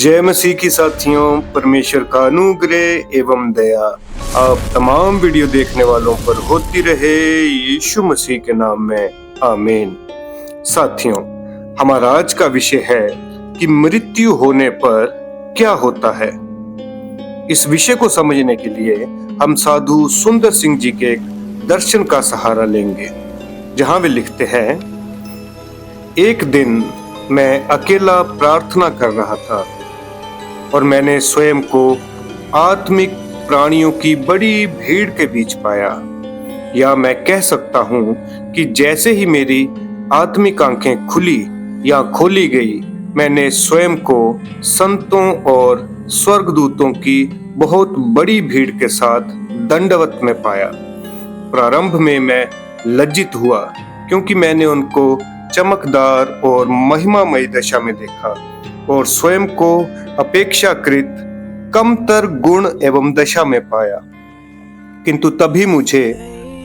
जय मसीह की साथियों, परमेश्वर का अनुग्रह एवं दया आप तमाम वीडियो देखने वालों पर होती रहे यीशु मसीह के नाम में, आमीन। साथियों, हमारा आज का विषय है कि मृत्यु होने पर क्या होता है। इस विषय को समझने के लिए हम साधु सुंदर सिंह जी के एक दर्शन का सहारा लेंगे, जहां वे लिखते हैं, एक दिन मैं अकेला प्रार्थना कर रहा था और मैंने स्वयं को आत्मिक प्राणियों की बड़ी भीड़ के बीच पाया। या मैं कह सकता हूँ कि जैसे ही मेरी आत्मिक आंखें खुली या खोली गई, मैंने स्वयं को संतों और स्वर्गदूतों की बहुत बड़ी भीड़ के साथ दंडवत में पाया। प्रारंभ में मैं लज्जित हुआ क्योंकि मैंने उनको चमकदार और महिमामय दशा में देखा और स्वयं को अपेक्षाकृत कमतर गुण एवं दशा में पाया। किंतु तभी मुझे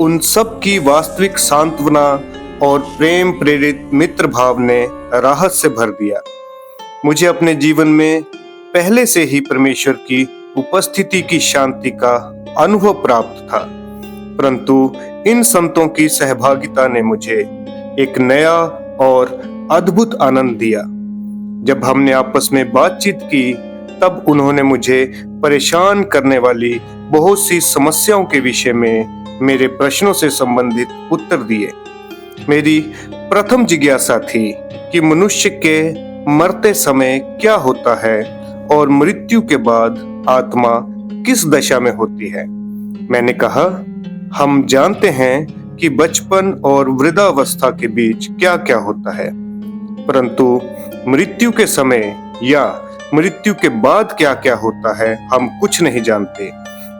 उन सब की वास्तविक सांत्वना और प्रेम प्रेरित मित्र भाव ने राहत से भर दिया। मुझे अपने जीवन में पहले से ही परमेश्वर की उपस्थिति की शांति का अनुभव प्राप्त था, परंतु इन संतों की सहभागिता ने मुझे एक नया और अद्भुत आनंद दिया। जब हमने आपस में बातचीत की, तब उन्होंने मुझे परेशान करने वाली बहुत सी समस्याओं के विषय में मेरे प्रश्नों से संबंधित उत्तर दिए। मेरी प्रथम जिज्ञासा थी कि मनुष्य के मरते समय क्या होता है और मृत्यु के बाद आत्मा किस दशा में होती है। मैंने कहा, हम जानते हैं कि बचपन और वृद्धावस्था के बीच क्या क्या होता है, परंतु मृत्यु के समय या मृत्यु के बाद क्या क्या होता है हम कुछ नहीं जानते,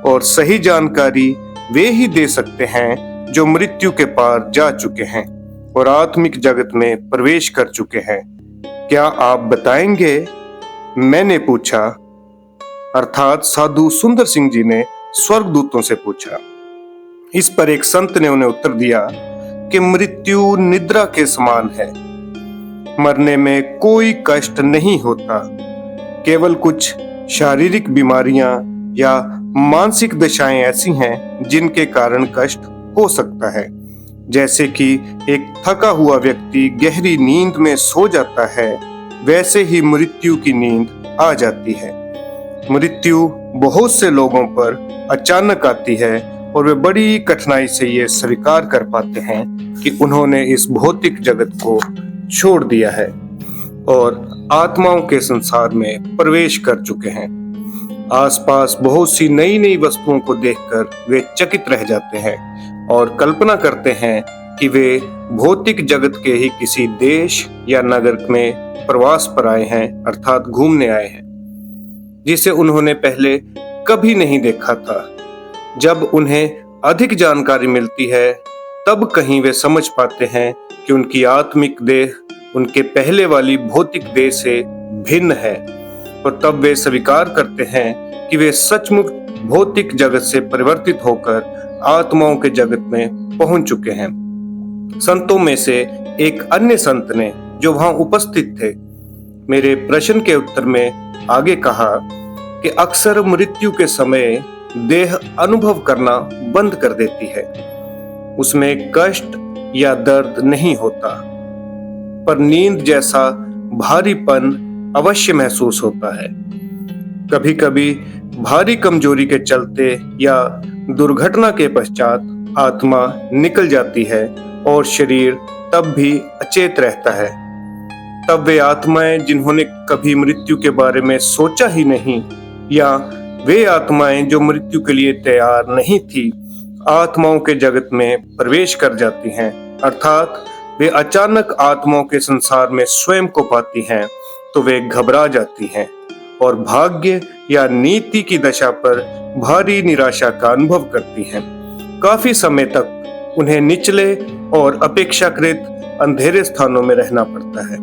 और सही जानकारी वे ही दे सकते हैं जो मृत्यु के पार जा चुके हैं और आत्मिक जगत में प्रवेश कर चुके हैं। क्या आप बताएंगे? मैंने पूछा, अर्थात साधु सुंदर सिंह जी ने स्वर्गदूतों से पूछा। इस पर एक संत ने उन्हें उत्तर दिया कि मृत्यु निद्रा के समान है, मरने में कोई कष्ट नहीं होता, केवल कुछ शारीरिक बीमारियां या मानसिक दशाएं ऐसी हैं जिनके कारण कष्ट हो सकता है। जैसे कि एक थका हुआ व्यक्ति गहरी नींद में सो जाता है, वैसे ही मृत्यु की नींद आ जाती है। मृत्यु बहुत से लोगों पर अचानक आती है और वे बड़ी कठिनाई से ये स्वीकार कर पाते हैं कि उन्होंने इस भौतिक जगत को छोड़ दिया है और आत्माओं के संसार में प्रवेश कर चुके हैं। आसपास बहुत सी नई नई वस्तुओं को देखकर वे चकित रह जाते हैं और कल्पना करते हैं कि वे भौतिक जगत के ही किसी देश या नगर में प्रवास पर आए हैं, अर्थात घूमने आए हैं, जिसे उन्होंने पहले कभी नहीं देखा था। जब उन्हें अधिक जानकारी मिलती है, तब कहीं वे समझ पाते हैं कि उनकी आत्मिक देह उनके पहले वाली भौतिक देह से भिन्न है, और तब वे स्वीकार करते हैं कि वे सचमुच भौतिक जगत से परिवर्तित होकर आत्माओं के जगत में पहुंच चुके हैं। संतों में से एक अन्य संत ने, जो वहां उपस्थित थे, मेरे प्रश्न के उत्तर में आगे कहा कि अक्सर मृत्यु के समय देह अनुभव करना बंद कर देती है। उसमें कष्ट या दर्द नहीं होता, पर नींद जैसा भारीपन अवश्य महसूस होता है। कभी कभी भारी कमजोरी के चलते या दुर्घटना के पश्चात आत्मा निकल जाती है और शरीर तब भी अचेत रहता है। तब वे आत्माएं जिन्होंने कभी मृत्यु के बारे में सोचा ही नहीं, या वे आत्माएं जो मृत्यु के लिए तैयार नहीं थी, आत्माओं के जगत में प्रवेश कर जाती हैं, अर्थात वे अचानक आत्माओं के संसार में स्वयं को पाती हैं, तो वे घबरा जाती हैं और भाग्य या नीति की दशा पर भारी निराशा का अनुभव करती हैं। काफी समय तक उन्हें निचले और अपेक्षाकृत अंधेरे स्थानों में रहना पड़ता है।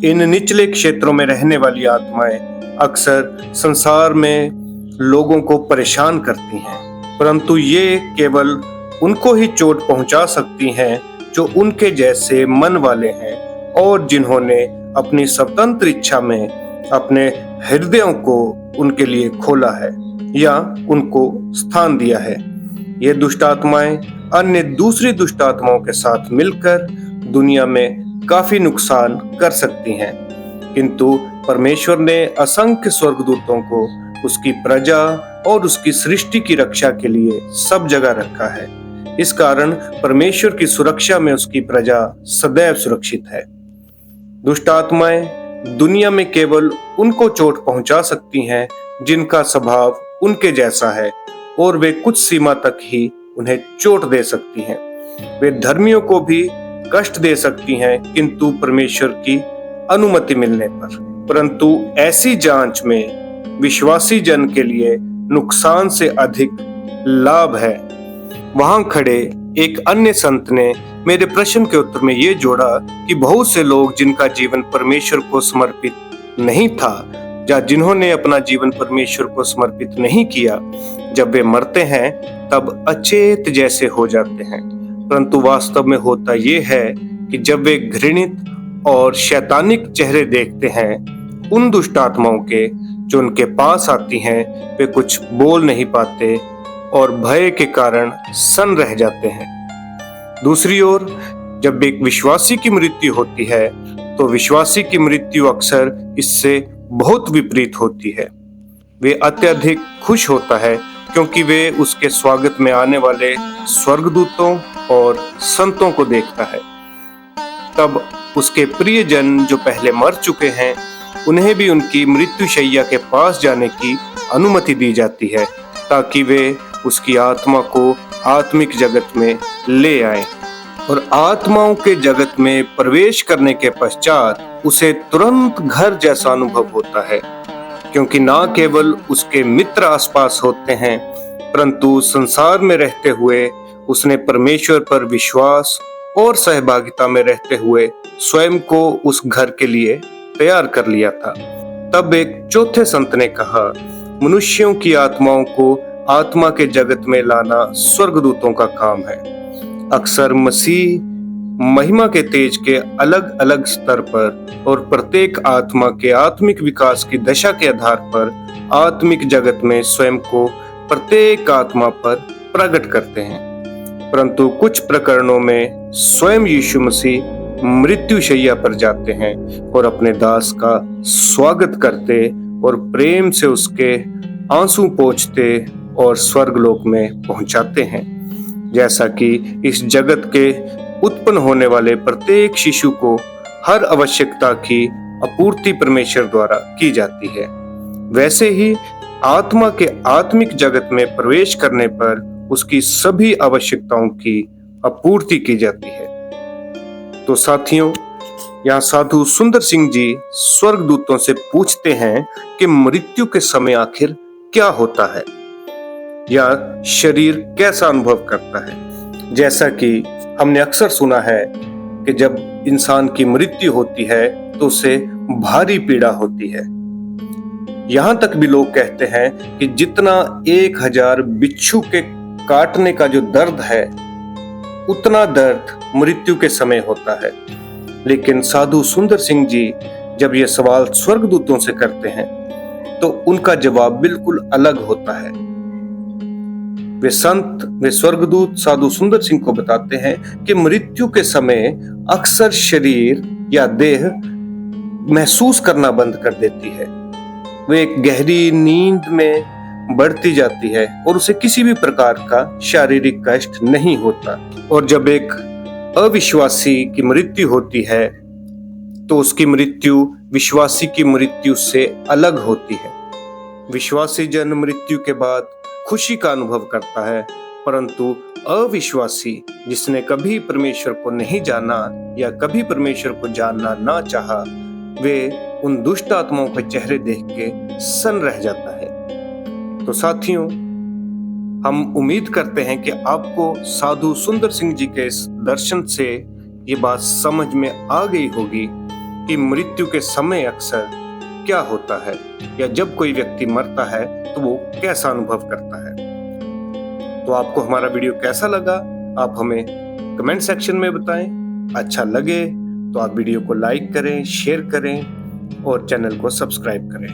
इन निचले क्षेत्रों में रहने वाली आत्माएं अक्सर संसार में लोगों को परेशान करती हैं, परंतु ये केवल उनको ही चोट पहुंचा सकती हैं जो उनके जैसे मन वाले हैं और जिन्होंने अपनी स्वतंत्र इच्छा में अपने हृदयों को उनके लिए खोला है या उनको स्थान दिया है। ये दुष्ट आत्माएं अन्य दूसरी दुष्ट आत्माओं के साथ मिलकर दुनिया में काफी नुकसान कर सकती हैं, किंतु परमेश्वर ने असंख्य स्वर्गदूतों को उसकी प्रजा और उसकी सृष्टि की रक्षा के लिए सब जगह रखा है। इस कारण परमेश्वर की सुरक्षा में उसकी प्रजा सदैव सुरक्षित है। दुष्ट आत्माएं दुनिया में केवल उनको चोट पहुंचा सकती हैं जिनका स्वभाव उनके जैसा है, और वे कुछ सीमा तक ही उन्हें चोट दे सकती हैं। वे धर्मियों को भी कष्ट दे सकती हैं, किंतु परमेश्वर की अनुमति मिलने पर। परंतु ऐसी जांच में विश्वासी जन के लिए नुकसान से अधिक लाभ है। वहां खड़े एक अन्य संत ने मेरे प्रश्न के उत्तर में ये जोड़ा कि बहुत से लोग जिनका जीवन परमेश्वर को समर्पित नहीं था या जिन्होंने अपना जीवन परमेश्वर को समर्पित नहीं किया, जब वे मरते हैं तब अचेत जैसे हो जाते हैं। परंतु वास्तव में होता ये है कि जब वे घृणित और शैतानिक चेहरे देखते हैं उन दुष्ट आत्माओं के जो उनके पास आती हैं, वे कुछ बोल नहीं पाते और भय के कारण सन्न रह जाते हैं। दूसरी ओर जब एक विश्वासी की मृत्यु होती है तो विश्वासी की मृत्यु अक्सर इससे बहुत विपरीत होती है। वे अत्यधिक खुश होता है क्योंकि वे उसके स्वागत में आने वाले स्वर्गदूतों और संतों को देखता है। तब उसके प्रियजन जो पहले मर चुके हैं उन्हें भी उनकी मृत्युशैया के पास जाने की अनुमति दी जाती है, ताकि वे उसकी आत्मा को आत्मिक जगत में ले आए। और आत्माओं के जगत में प्रवेश करने के पश्चात उसे तुरंत घर जैसा अनुभव होता है, क्योंकि ना केवल उसके मित्र आसपास होते हैं, परंतु संसार में रहते हुए उसने परमेश्वर पर विश्वास और सहभागिता में रहते हुए स्वयं को उस घर के लिए तैयार कर लिया था। तब एक चौथे संत ने कहा, मनुष्यों की आत्माओं को आत्मा के जगत में लाना स्वर्गदूतों का काम है। अक्सर मसीह महिमा के तेज के अलग अलग स्तर पर और प्रत्येक आत्मा के आत्मिक विकास की दशा के आधार पर आत्मिक जगत में स्वयं को प्रत्येक आत्मा पर प्रकट करते हैं। परंतु कुछ प्रकरणों में स्वयं यीशु मसीह मृत्युशैया पर जाते हैं और अपने दास का स्वागत करते और प्रेम से उसके आंसू पोंछते और स्वर्गलोक में पहुंचाते हैं। जैसा कि इस जगत के उत्पन्न होने वाले प्रत्येक शिशु को हर आवश्यकता की आपूर्ति परमेश्वर द्वारा की जाती है, वैसे ही आत्मा के आत्मिक जगत में प्रवेश करने पर उसकी सभी आवश्यकताओं की आपूर्ति की जाती है। तो साथियों, यहाँ साधु सुंदर सिंह जी स्वर्गदूतों से पूछते हैं कि मृत्यु के समय आखिर क्या होता है या शरीर कैसा अनुभव करता है। जैसा कि हमने अक्सर सुना है कि जब इंसान की मृत्यु होती है तो उसे भारी पीड़ा होती है। यहाँ तक भी लोग कहते हैं कि जितना 1000 बिच्छू के काटने का जो दर्द है उतना दर्द मृत्यु के समय होता है। लेकिन साधु सुंदर सिंह जी जब ये सवाल स्वर्गदूतों से करते हैं तो उनका जवाब बिल्कुल अलग होता है। वे स्वर्गदूत साधु सुंदर सिंह को बताते हैं कि मृत्यु के समय अक्सर शरीर या देह महसूस करना बंद कर देती है। वे एक गहरी नींद में बढ़ती जाती है और उसे किसी भी प्रकार का शारीरिक कष्ट नहीं होता। और जब एक अविश्वासी की मृत्यु होती है तो उसकी मृत्यु विश्वासी की मृत्यु से अलग होती है। विश्वासी जन मृत्यु के बाद खुशी का अनुभव करता है, परंतु अविश्वासी जिसने कभी परमेश्वर को नहीं जाना या कभी परमेश्वर को जानना ना चाहा, वे उन दुष्ट आत्माओं के चेहरे देख के सन्न रह जाता है। तो साथियों, हम उम्मीद करते हैं कि आपको साधु सुंदर सिंह जी के इस दर्शन से ये बात समझ में आ गई होगी कि मृत्यु के समय अक्सर क्या होता है या जब कोई व्यक्ति मरता है तो वो कैसा अनुभव करता है। तो आपको हमारा वीडियो कैसा लगा आप हमें कमेंट सेक्शन में बताएं। अच्छा लगे तो आप वीडियो को लाइक करें, शेयर करें और चैनल को सब्सक्राइब करें।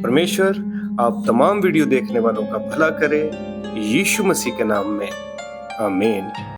परमेश्वर आप तमाम वीडियो देखने वालों का भला करे, यीशु मसीह के नाम में, आमीन।